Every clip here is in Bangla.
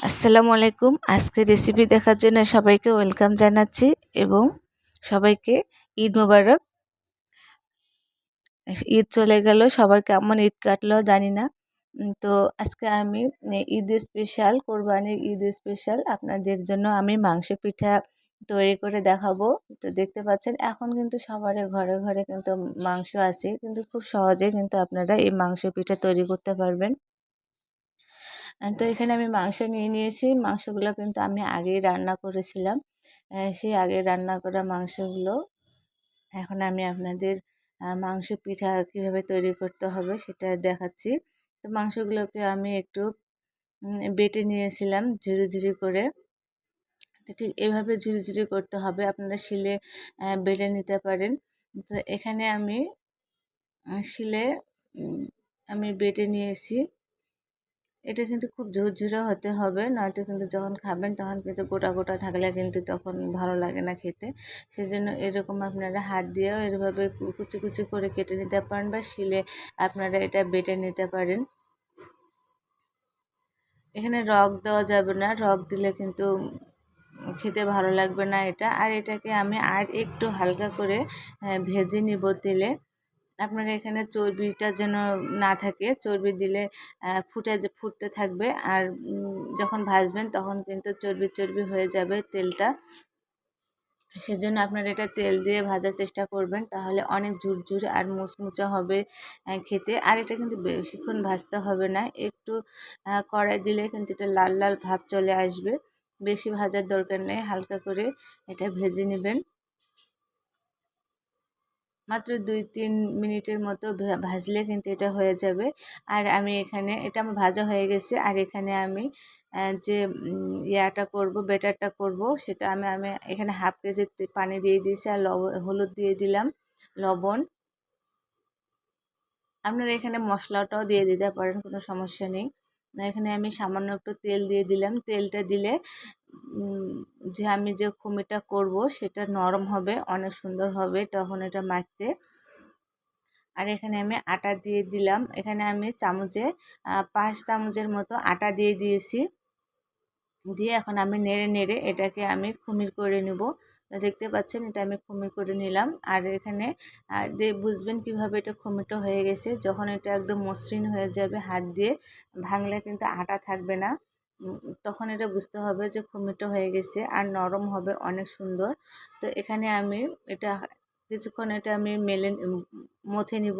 আসসালামু আলাইকুম। আজকে রেসিপি দেখার জন্য সবাইকে ওয়েলকাম জানাচ্ছি এবং সবাইকে ঈদ মোবারক। ঈদ চলে গেল, সবার কেমন ঈদ কাটলো জানি না। তো আজকে আমি ঈদের স্পেশাল, কোরবানির ঈদ স্পেশাল আপনাদের জন্য আমি মাংস পিঠা তৈরি করে দেখাবো। তো দেখতে পাচ্ছেন এখন কিন্তু সবার ঘরে ঘরে কিন্তু মাংস আছে, কিন্তু খুব সহজে কিন্তু আপনারা এই মাংস পিঠা তৈরি করতে পারবেন। তো এখানে আমি মাংস নিয়ে নিয়েছি। মাংসগুলো কিন্তু আমি আগেই রান্না করেছিলাম। সেই আগে রান্না করা মাংসগুলো এখন আমি আপনাদের মাংস পিঠা কিভাবে তৈরি করতে হবে সেটা দেখাচ্ছি। তো মাংসগুলোকে আমি একটু বেটে নিয়েছিলাম ঝুরি ঝুরি করে। তো ঠিক এভাবে ঝুরি ঝুরি করতে হবে, আপনারা শিলে বেটে নিতে পারেন। তো এখানে আমি শিলে আমি বেটে নিয়েছি। এটা কিন্তু খুব ঝুরঝুরে হতে হবে, নয়তো কিন্তু যখন খাবেন তখন কিন্তু গোটা গোটা থাকলে কিন্তু তখন ভালো লাগে না খেতে। সেজন্য এরকম আপনারা হাত দিয়েও এভাবে কুচি কুচি করে কেটে নিতে পারেন বা শিলে আপনারা এটা বেটে নিতে পারেন। এখানে রগ দেওয়া যাবে না, রগ দিলে কিন্তু খেতে ভালো লাগবে না এটা। আর এটাকে আমি আর একটু হালকা করে ভেজে নিব তেলে। আপনারা এখানে চর্বিটা যেন না থাকে, চর্বি দিলে ফুটতে থাকবে। আর যখন ভাজবেন তখন কিন্তু চর্বি চর্বি হয়ে যাবে তেলটা। সেজন্য আপনারা এটা তেল দিয়ে ভাজার চেষ্টা করবেন, তাহলে অনেক ঝুরঝুরে আর মুচমুচে হবে খেতে। আর এটা কিন্তু বেশিক্ষণ ভাজতে হবে না, একটু কড়াই দিলে কিন্তু এটা লাল লাল ভাব চলে আসবে। বেশি ভাজার দরকার নেই, হালকা করে এটা ভেজে নেবেন। মাত্র ২-৩ মিনিটের মতো ভাজলে কিন্তু এটা হয়ে যাবে। আর আমি এখানে এটা আমার ভাজা হয়ে গেছে। আর এখানে আমি যে ইয়াটা করব, বেটারটা করব, সেটা আমি আমি এখানে হাফ কেজি পানি দিয়ে দিয়েছি আর হলুদ দিয়ে দিলাম, লবণ। আপনারা এখানে মশলাটাও দিয়ে দিতে পারেন, কোনো সমস্যা নেই। এখানে আমি সামান্য একটু তেল দিয়ে দিলাম। তেলটা দিলে যে আমি যে খুমিটা করব সেটা নরম হবে, অনেক সুন্দর হবে তখন এটা মাখতে। আর এখানে আমি আটা দিয়ে দিলাম। এখানে আমি চামচে ৫ চামচের মতো আটা দিয়ে দিয়েছি। দিয়ে এখন আমি নেড়ে নেড়ে এটাকে আমি খুমির করে নেব। দেখতে পাচ্ছেন এটা আমি খুমির করে নিলাম। আর এখানে বুঝবেন কিভাবে এটা খুমিটা হয়ে গেছে, যখন এটা একদম মসৃণ হয়ে যাবে, হাত দিয়ে ভাঙলে কিন্তু আটা থাকবে না, তখন এটা বুঝতে হবে যে খুমিটা হয়ে গেছে আর নরম হবে অনেক সুন্দর। তো এখানে আমি এটা কিছুক্ষণ এটা আমি মথে নিব।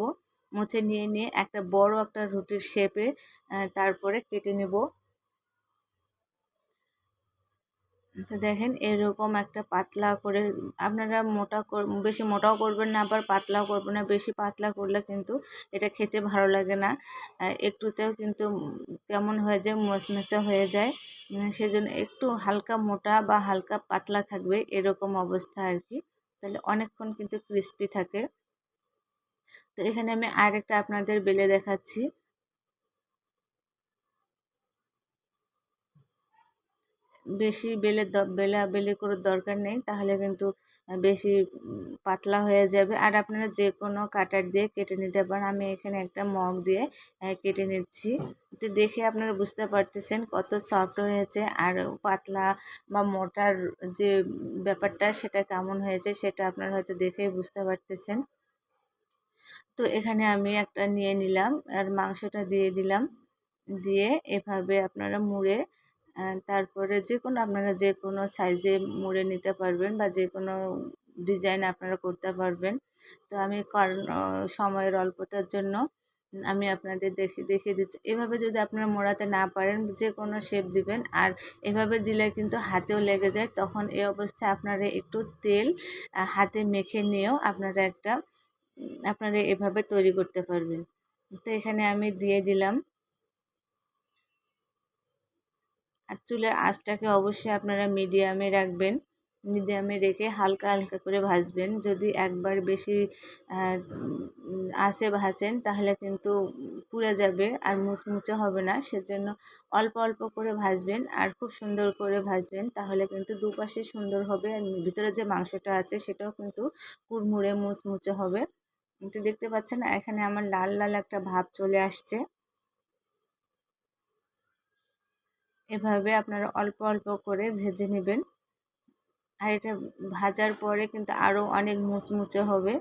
মথে নিয়ে নিয়ে একটা বড় একটা রুটির শেপে তারপরে কেটে নেব। তো দেখেন এরকম একটা পাতলা করে আপনারা বেশি মোটাও করবেন না, আবার পাতলাও করবেন না। বেশি পাতলা করলে কিন্তু এটা খেতে ভালো লাগে না, একটুতেও কিন্তু কেমন হয়ে যায়, মচমচা হয়ে যায়। সেজন্য একটু হালকা মোটা বা হালকা পাতলা থাকবে এরকম অবস্থা আর কি, তাহলে অনেকক্ষণ কিন্তু ক্রিস্পি থাকে। তো এখানে আমি আরেকটা আপনাদের বেলে দেখাচ্ছি। বেশি বেলাবেলি করার দরকার নেই, তাহলে কিন্তু বেশি পাতলা হয়ে যাবে। আর আপনারা যে কোনো কাটার দিয়ে কেটে নিতে পারেন। আমি এখানে একটা মগ দিয়ে কেটে নিচ্ছি। তো দেখে আপনারা বুঝতে পারতেছেন কত সফট হয়েছে, আর পাতলা বা মোটার যে ব্যাপারটা সেটা কেমন হয়েছে সেটা আপনারা হয়তো দেখেই বুঝতে পারতেছেন। তো এখানে আমি একটা নিয়ে নিলাম আর মাংসটা দিয়ে দিলাম। দিয়ে এভাবে আপনারা মুড়ে তারপরে আপনারা যে কোনো সাইজে মুড়ে নিতে পারবেন বা যে কোনো ডিজাইন আপনারা করতে পারবেন। তো আমি কারণ সময়ের অল্পতার জন্য আমি আপনাদের দেখিয়ে দিচ্ছি। এভাবে যদি আপনারা মোড়াতে না পারেন যে কোনো শেপ দিবেন, আর এভাবে দিলে কিন্তু হাতেও লেগে যায়। তখন এই অবস্থায় আপনারা একটু তেল হাতে মেখে নিয়েও আপনারা এভাবে তৈরি করতে পারবেন। তো এখানে আমি দিয়ে দিলাম। আর চুলের আঁচটাকে অবশ্যই আপনারা মিডিয়ামে রাখবেন। মিডিয়ামে রেখে হালকা হালকা করে ভাজবেন। যদি একবার বেশি আঁচে ভাজেন তাহলে কিন্তু পুড়ে যাবে আর মুচমুচে হবে না। সেজন্য অল্প অল্প করে ভাজবেন আর খুব সুন্দর করে ভাজবেন, তাহলে কিন্তু দুপাশে সুন্দর হবে। আর ভিতরে যে মাংসটা আছে সেটাও কিন্তু কুড়মুড়ে মুচমুচে হবে। কিন্তু দেখতে পাচ্ছেন এখানে আমার লাল লাল একটা ভাব চলে আসছে। এভাবে আপনারা অল্প অল্প করে ভেজে নেবেন। আর এটা ভাজার পরে কিন্তু আরও অনেক মুচমুচে হবে।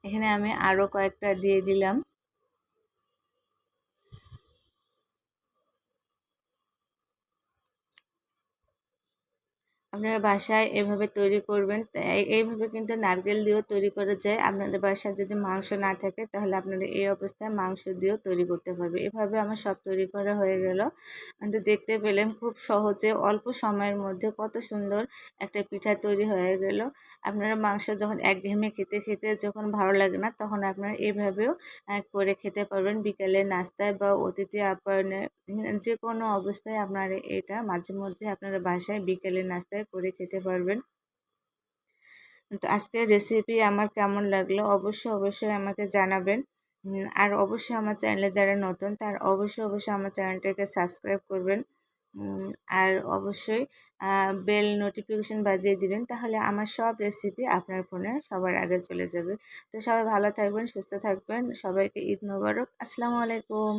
এখানে আমি আরও কয়েকটা দিয়ে দিলাম। আপনারা বাসায় এভাবে তৈরি করবেন। এইভাবে কিন্তু নারকেল দিয়েও তৈরি করা যায়। আপনাদের বাসায় যদি মাংস না থাকে তাহলে আপনারা এই অবস্থায় মাংস দিয়েও তৈরি করতে পারবে। এভাবে আমার সব তৈরি করা হয়ে গেল। কিন্তু দেখতে পেলেন খুব সহজে অল্প সময়ের মধ্যে কত সুন্দর একটা পিঠা তৈরি হয়ে গেল। আপনারা মাংস যখন একঘেয়েমি খেতে খেতে যখন ভালো লাগে না, তখন আপনারা এভাবেও করে খেতে পারবেন। বিকেলে নাস্তায় বা অতিথি আপ্যায়নে যে কোনো অবস্থায় আপনারা এটা মাঝে মধ্যে আপনারা বাসায় বিকেলে নাস্তায় করে খেতে পারবেন। তো আজকের রেসিপি আমার কেমন লাগলো অবশ্যই আমাকে জানাবেন। আর অবশ্যই আমার চ্যানেলে যারা নতুন তারা অবশ্যই আমার চ্যানেলটাকে সাবস্ক্রাইব করবেন। আর অবশ্যই বেল নোটিফিকেশন বাজিয়ে দিবেন, তাহলে আমার সব রেসিপি আপনার ফোনে সবার আগে চলে যাবে। তো সবাই ভালো থাকবেন, সুস্থ থাকবেন। সবাইকে ঈদ মোবারক। আসসালামু আলাইকুম।